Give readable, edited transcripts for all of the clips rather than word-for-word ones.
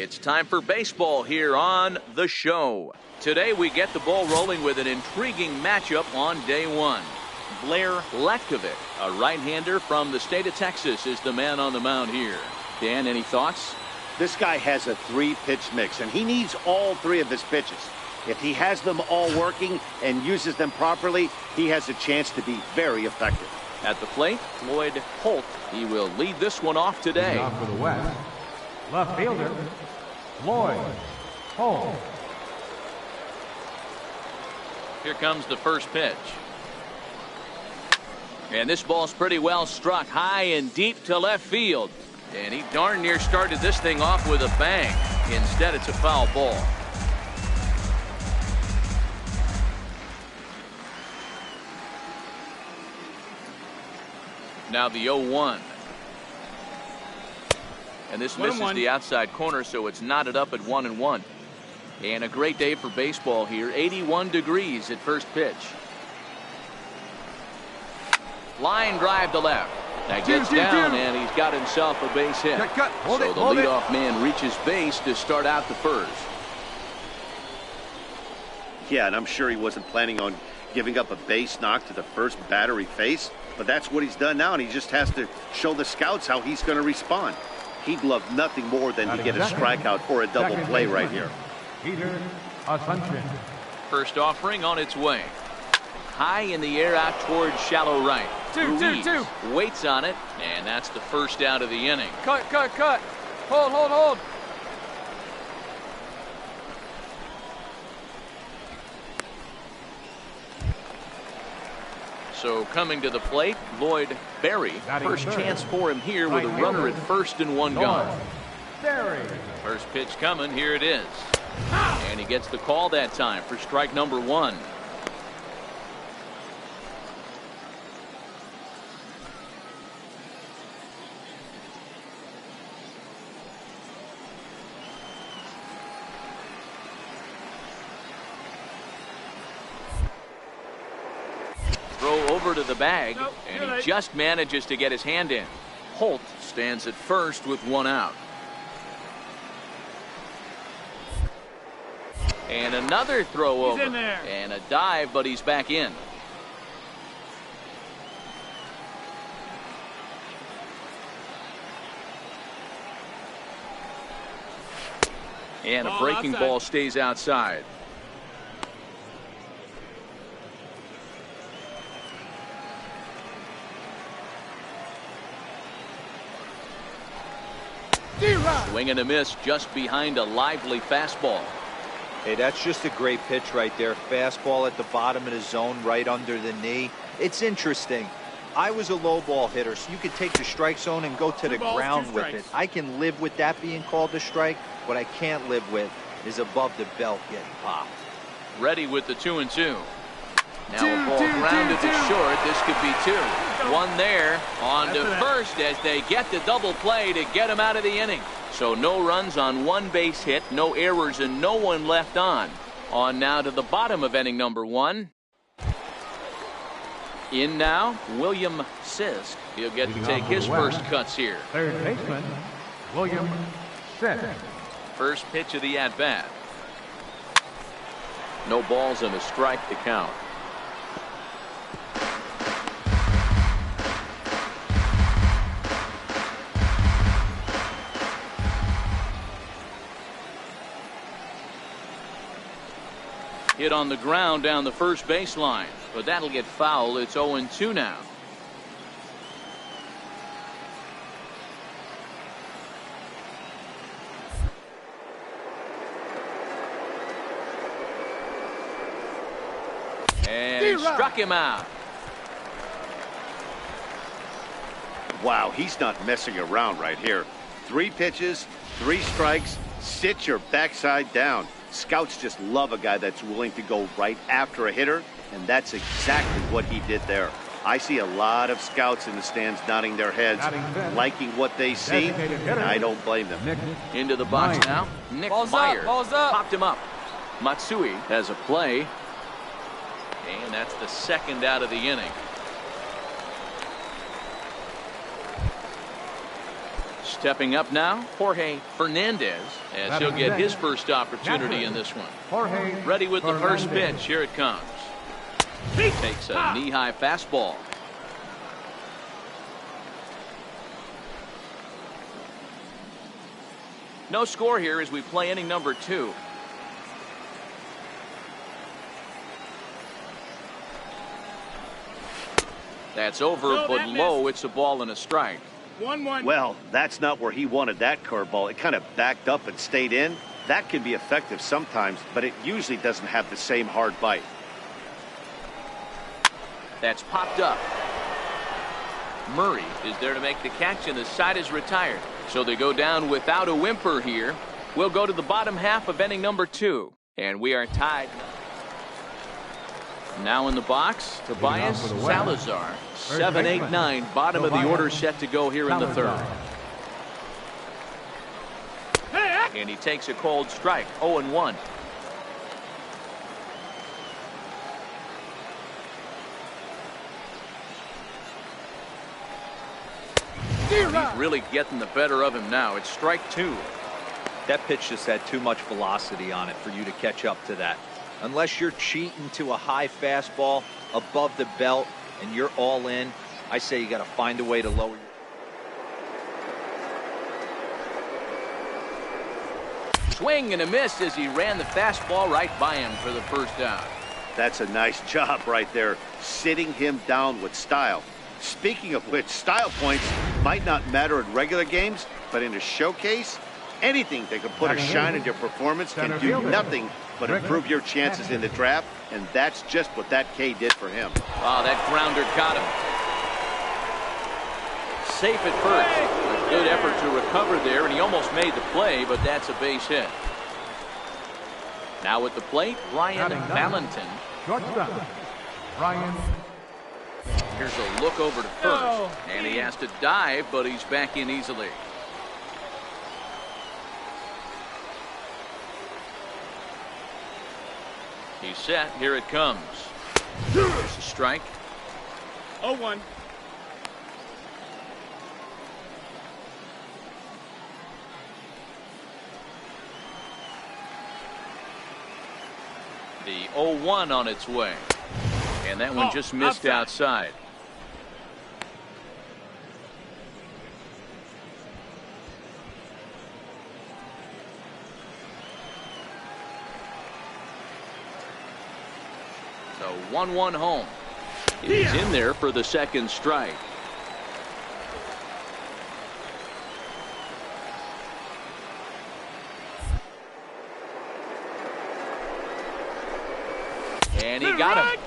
It's time for baseball here on the show. Today we get the ball rolling with an intriguing matchup on day one. Blair Latkovic, a right-hander from the state of Texas, is the man on the mound here. Dan, any thoughts? This guy has a three-pitch mix, and he needs all three of his pitches. If he has them all working and uses them properly, he has a chance to be very effective. At the plate, Lloyd Holt. He will lead this one off today. Off for the West, left fielder, Lloyd Holt. Here comes the first pitch. And this ball's pretty well struck high and deep to left field. And he darn near started this thing off with a bang. Instead, it's a foul ball. Now the 0-1. And this misses the outside corner, so it's knotted up at 1-1. And a great day for baseball here. 81 degrees at first pitch. Line drive to left. That gets down, and he's got himself a base hit. So the leadoff man reaches base to start out the first. Yeah, and I'm sure he wasn't planning on giving up a base knock to the first batter he faced, but that's what he's done now, and he just has to show the scouts how he's going to respond. He'd love nothing more than to get a strikeout or a double play right here. First offering on its way. High in the air out towards shallow right. Ruiz waits on it, and that's the first out of the inning. Cut. Hold. So coming to the plate, Lloyd Berry. First chance for him here with a runner at first and one gone. First pitch coming, here it is. And he gets the call that time for strike number one. Throw over to the bag, and he just manages to get his hand in. Holt stands at first with one out. And another throw over. And a dive, but he's back in. And a breaking ball stays outside. Swing and a miss just behind a lively fastball. Hey, that's just a great pitch right there. Fastball at the bottom of the zone, right under the knee. It's interesting. I was a low ball hitter, so you could take the strike zone and go to the ground with it. I can live with that being called a strike. What I can't live with is above the belt getting popped. Ready with the 2-2. Now a ball grounded to short. This could be two. One there on to first as they get the double play to get him out of the inning. So no runs on one base hit, no errors, and no one left on. On now to the bottom of inning number one. In now, William Sisk. He'll get to take his first cuts here. Third baseman, William Sisk. First pitch of the at-bat. No balls and a strike to count. Hit on the ground down the first baseline, but that'll get foul. It's 0-2 now. And he struck him out. Wow, he's not messing around right here. 3 pitches, 3 strikes, sit your backside down. Scouts just love a guy that's willing to go right after a hitter, and that's exactly what he did there. I see a lot of scouts in the stands nodding their heads, liking what they see, and I don't blame them. Into the box now. Nick Meyer popped him up. Matsui has a play, and that's the second out of the inning. Stepping up now, Jorge Fernandez, as he'll get his first opportunity in this one. Ready with the first pitch. Here it comes. He takes a knee-high fastball. No score here as we play inning number 2. That's over, but low. It's a ball and a strike. 1-1. Well, that's not where he wanted that curveball. It kind of backed up and stayed in. That can be effective sometimes, but it usually doesn't have the same hard bite. That's popped up. Murray is there to make the catch, and the side is retired. So they go down without a whimper here. We'll go to the bottom half of inning number 2, and we are tied. Now in the box, Tobias Salazar. 7, 8, 9. Bottom of the order set to go here in the 3rd. And he takes a cold strike. 0-1. He's really getting the better of him now. It's strike 2. That pitch just had too much velocity on it for you to catch up to that. Unless you're cheating to a high fastball above the belt and you're all in, I say you got to find a way to lower your... Swing and a miss as he ran the fastball right by him for the first out. That's a nice job right there, sitting him down with style. Speaking of which, style points might not matter in regular games, but in a showcase, anything that can put a shine in your performance can do nothing but improve your chances in the draft, and that's just what that K did for him. Oh, that grounder got him. Safe at first. A good effort to recover there, and he almost made the play, but that's a base hit. Now at the plate, Ryan Valentin. Shortstop, Ryan. Here's a look over to first, and he has to dive, but he's back in easily. He's set. Here it comes. There's a strike. 0-1. The 0-1 on its way. And that one just missed outside. So 1-1 home. He's in there for the second strike. And he got him.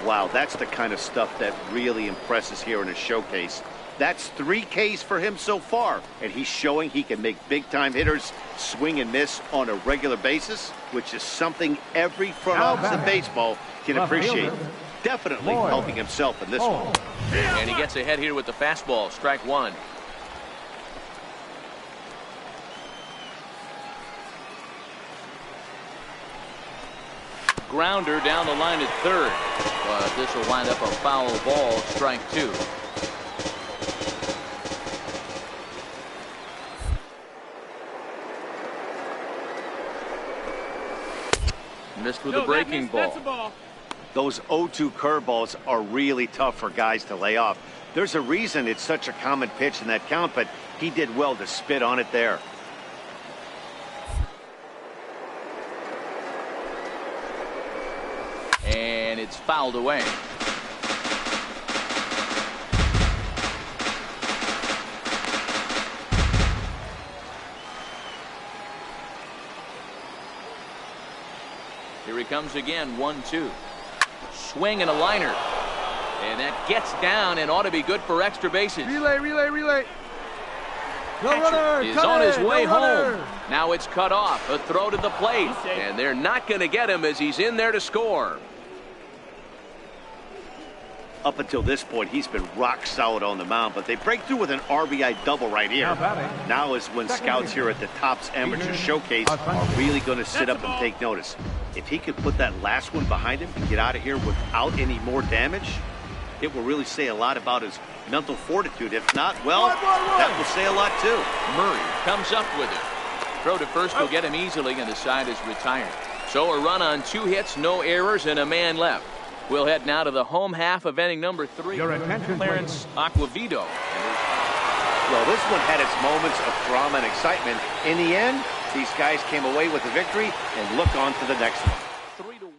Wow, that's the kind of stuff that really impresses here in a showcase. That's 3 Ks for him so far, and he's showing he can make big-time hitters swing and miss on a regular basis, which is something every front office in baseball can appreciate. Definitely helping himself in this one. And he gets ahead here with the fastball. Strike 1. Grounder down the line at third, but this will wind up a foul ball. Strike 2. Missed with a breaking ball. Those 0-2 curveballs are really tough for guys to lay off. There's a reason it's such a common pitch in that count, but he did well to spit on it there. And it's fouled away. Here he comes again. 1-2. Swing and a liner. And that gets down and ought to be good for extra bases. Relay. Catcher is on his way home. Now it's cut off. A throw to the plate. And they're not going to get him as he's in there to score. Up until this point, he's been rock solid on the mound, but they break through with an RBI double right here. Now is when scouts here at the Topps Amateur Showcase are really going to sit up and take notice. If he could put that last one behind him and get out of here without any more damage, it will really say a lot about his mental fortitude. If not, well, that will say a lot too. Murray comes up with it. Throw to first will get him easily, and the side is retired. So a run on 2 hits, no errors, and a man left. We'll head now to the home half of inning number 3. Your attention, Clarence Aquavito. Well, this one had its moments of drama and excitement. In the end, these guys came away with the victory and look on to the next one. 3-1.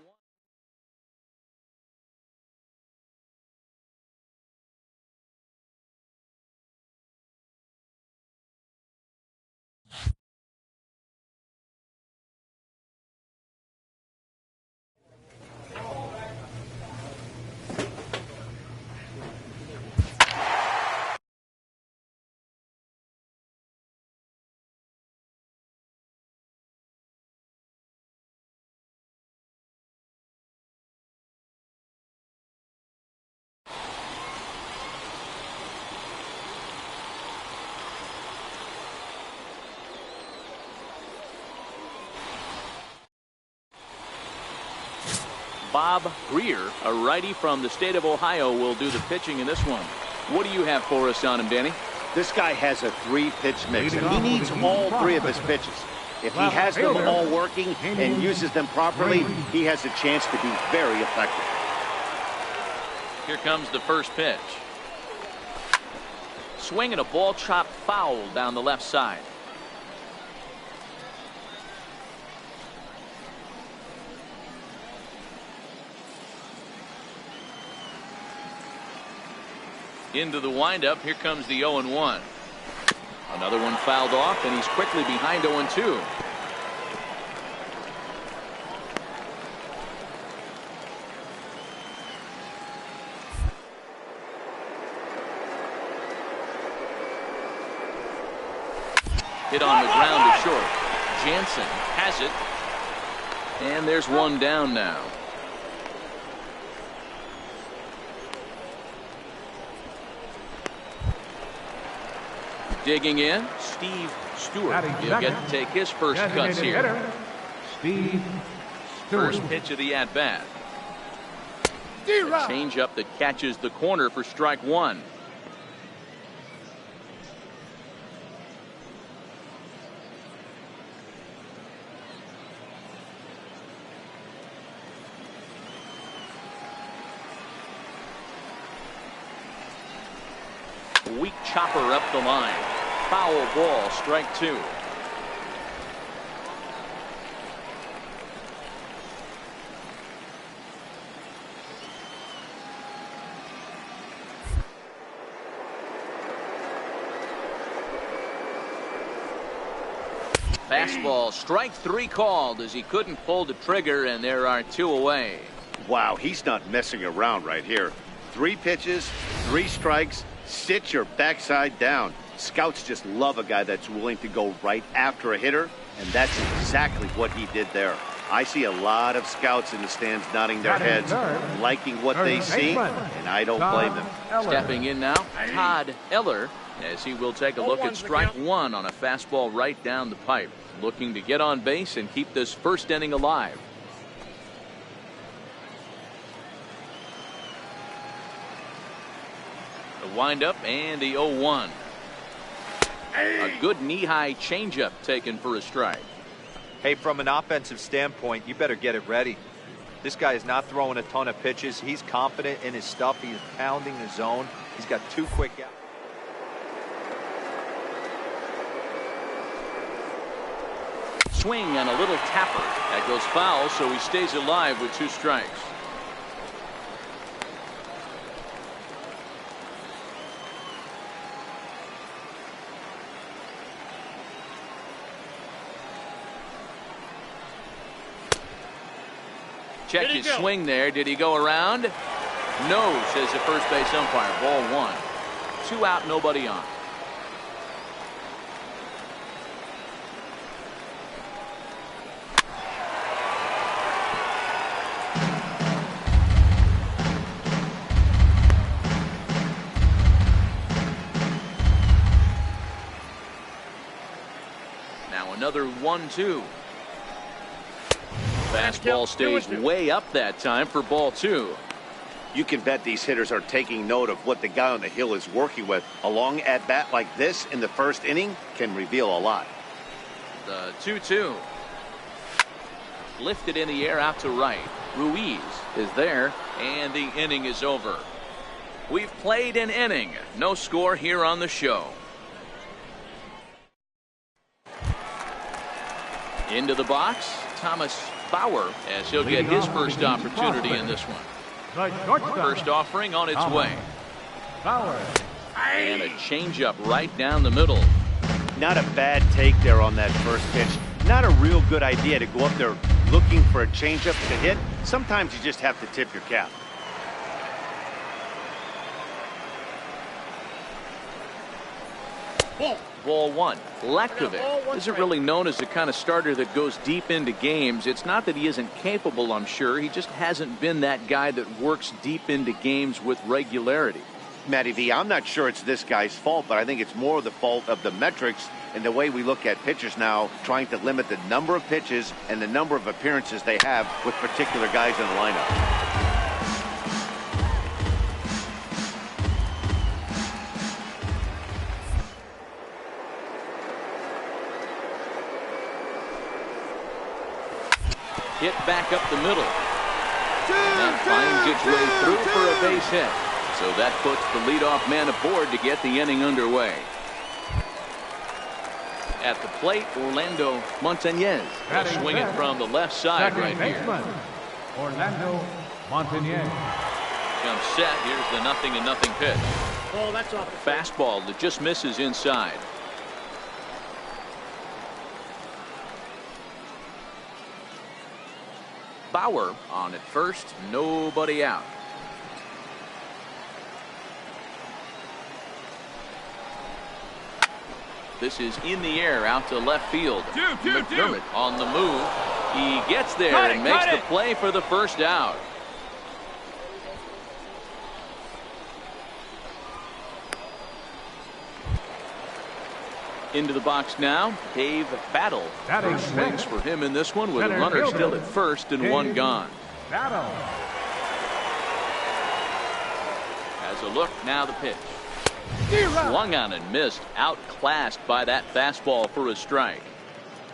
Bob Greer, a righty from the state of Ohio, will do the pitching in this one. What do you have for us on him, Danny? This guy has a 3-pitch mix, and he needs all 3 of his pitches. If he has them all working and uses them properly, he has a chance to be very effective. Here comes the first pitch. Swing and a ball chopped foul down the left side. Into the windup. Here comes the 0-1. Another one fouled off, and he's quickly behind 0-2. Hit on the ground to short. Jansen has it. And there's one down now. Digging in, Steve Stewart. He'll get to take his first cuts here. Steve Stewart. First pitch of the at-bat. A change-up that catches the corner for strike 1. Weak chopper up the line. Foul ball, strike 2. Fastball, strike 3 called as he couldn't pull the trigger, and there are 2 away. Wow, he's not messing around right here. 3 pitches, 3 strikes. Sit your backside down. Scouts just love a guy that's willing to go right after a hitter, and that's exactly what he did there. I see a lot of scouts in the stands nodding their heads, liking what they see, and I don't blame them. Stepping in now, Todd Eller, as he will take a look at strike 1 on a fastball right down the pipe, looking to get on base and keep this first inning alive. The windup and the 0-1. A good knee-high changeup taken for a strike. Hey, from an offensive standpoint, you better get it ready. This guy is not throwing a ton of pitches. He's confident in his stuff. He's pounding the zone. He's got 2 quick outs. Swing and a little tapper. That goes foul, so he stays alive with 2 strikes. Check his swing there. Did he go around? No, says the first base umpire. Ball 1. 2 out, nobody on. Now another 1-2. Fastball stays way up that time for ball 2. You can bet these hitters are taking note of what the guy on the hill is working with. A long at-bat like this in the first inning can reveal a lot. The 2-2. Lifted in the air out to right. Ruiz is there, and the inning is over. We've played an inning. No score here on the show. Into the box, Thomas Bauer, as he'll get his first opportunity in this one. First offering on its way. And a changeup right down the middle. Not a bad take there on that first pitch. Not a real good idea to go up there looking for a changeup to hit. Sometimes you just have to tip your cap. Ball one. Latkovic isn't really known as the kind of starter that goes deep into games. It's not that he isn't capable, I'm sure. He just hasn't been that guy that works deep into games with regularity. Matty V, I'm not sure it's this guy's fault, but I think it's more the fault of the metrics and the way we look at pitchers now, trying to limit the number of pitches and the number of appearances they have with particular guys in the lineup. Hit back up the middle. That finds its way through for a base hit. So that puts the leadoff man aboard to get the inning underway. At the plate, Orlando Montañez will swing it from the left side right here. Orlando Montañez. Comes set. Here's the 0-0 pitch. Oh, that's off the Fastball that just misses inside. Bauer on at first, nobody out. This is in the air out to left field. McDermott on the move. He gets there and makes the play for the first out. Into the box now, Dave Battle. First swings for him in this one with a runner still at first and one gone. Has a look, now the pitch. Swung on and missed, outclassed by that fastball for a strike.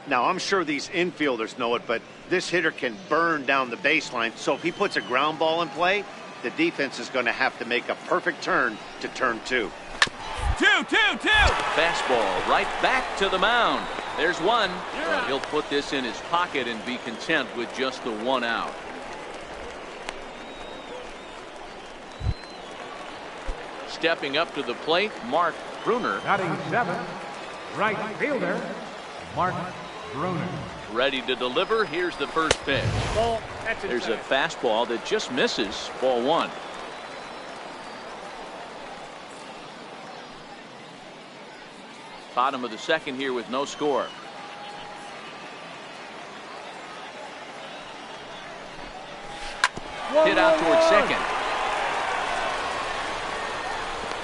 Now, I'm sure these infielders know it, but this hitter can burn down the baseline, so if he puts a ground ball in play, the defense is going to have to make a perfect turn to turn two. 2-2-2. Fastball right back to the mound. There's one. But he'll put this in his pocket and be content with just the one out. Stepping up to the plate, Mark Bruner. Batting seventh, right fielder, Mark Bruner. Ready to deliver. Here's the first pitch. ball. That's There's a fastball that just misses. Ball one. Bottom of the second here with no score. Hit out towards second.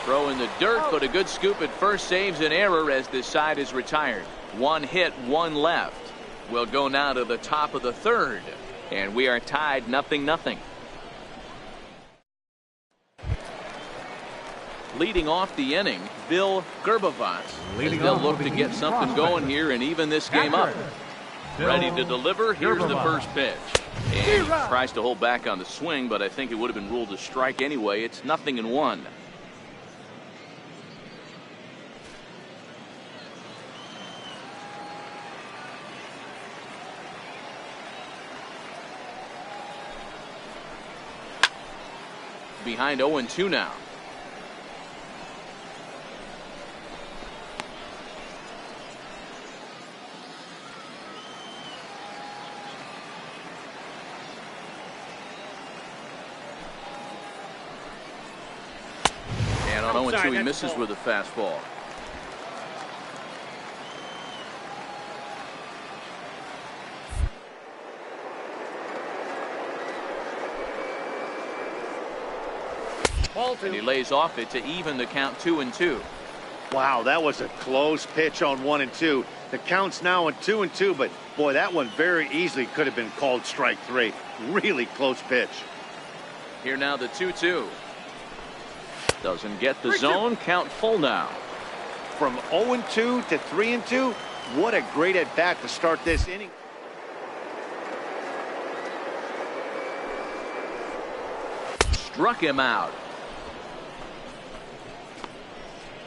Throw in the dirt, but a good scoop at first saves an error as this side is retired. One hit, one left. We'll go now to the top of the third, and we are tied 0-0. Leading off the inning, Bill Gerbavas. As they'll look to get something going here and even this game up. Ready to deliver. Here's the first pitch. And he tries to hold back on the swing, but I think it would have been ruled a strike anyway. It's 0-1. Behind 0-2 now. And on 0-2 he misses with a fastball. And he lays off it to even the count 2-2. Wow, that was a close pitch on 1 and 2. The count's now at 2 and 2, but boy, that one very easily could have been called strike 3. Really close pitch. Here now the 2-2. Doesn't get the zone. Count full now. From 0-2 to 3-2, what a great at-bat to start this inning. Struck him out.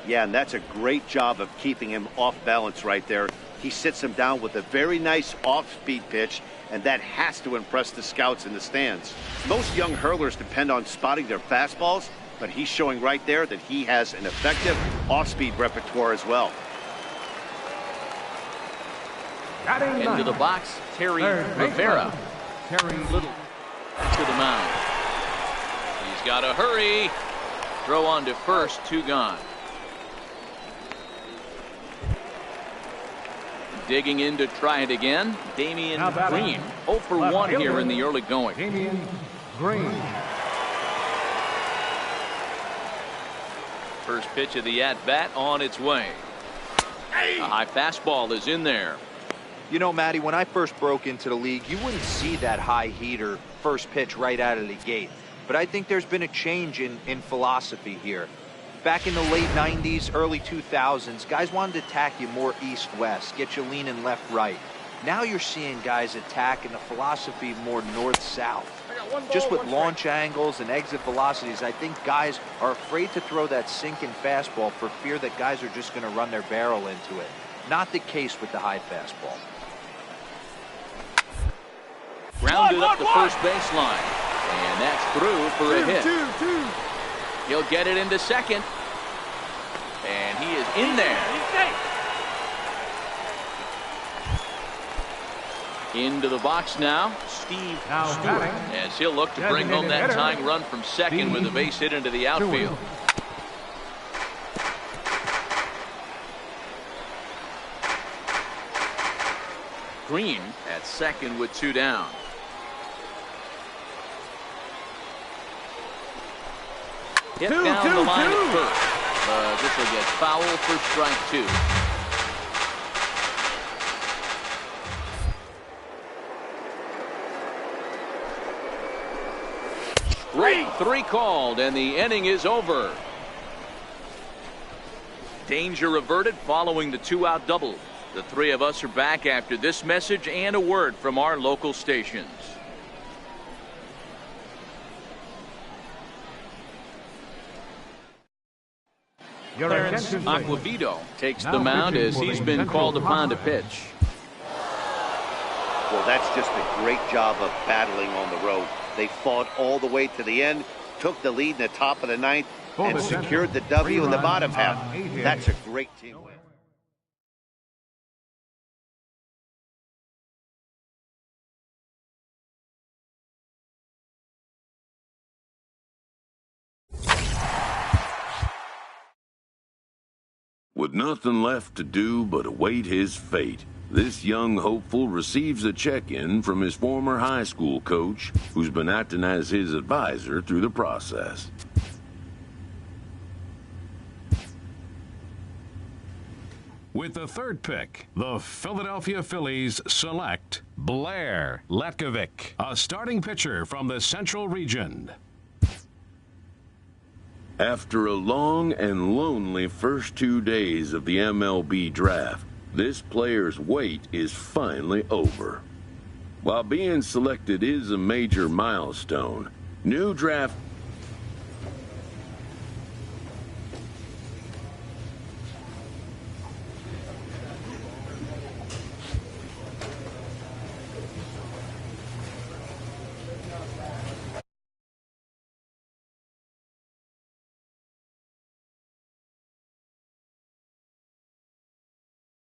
Yeah, and that's a great job of keeping him off balance right there. He sits him down with a very nice off-speed pitch, and that has to impress the scouts in the stands. Most young hurlers depend on spotting their fastballs, but he's showing right there that he has an effective off-speed repertoire as well. Into the box, Terry Rivera. Terry Little to the mound. He's got to hurry. Throw on to first, 2 gone. Digging in to try it again, Damian Green. 0 for 1 here in the early going. Damian Green. First pitch of the at-bat on its way. A high fastball is in there. You know, Matty, when I first broke into the league, you wouldn't see that high heater first pitch right out of the gate. But I think there's been a change in philosophy here. Back in the late 90s, early 2000s, guys wanted to attack you more east-west, get you leaning left-right. Now you're seeing guys attack in the philosophy more north-south. Just with launch angles and exit velocities, I think guys are afraid to throw that sinking fastball for fear that guys are just going to run their barrel into it. Not the case with the high fastball. Grounded up the first baseline. And that's through for a hit. He'll get it into second. And he is in there. Into the box now, Steve Stewart, as he'll look to bring home that tying run from second with a base hit into the outfield. Green at second with 2 down. Hit down the line at first. This will get foul for strike 2. Strike 3 called, and the inning is over. Danger averted following the 2-out double. The 3 of us are back after this message and a word from our local stations. Clarence Aquavito takes the mound as he's been called upon to pitch. Well, that's just a great job of battling on the road. They fought all the way to the end, took the lead in the top of the 9th, and secured the W in the bottom half. That's a great team win. With nothing left to do but await his fate, this young hopeful receives a check-in from his former high school coach, who's been acting as his advisor through the process. With the 3rd pick, the Philadelphia Phillies select Blair Latkovic, a starting pitcher from the Central Region. After a long and lonely first 2 days of the MLB draft, this player's wait is finally over. While being selected is a major milestone, new draft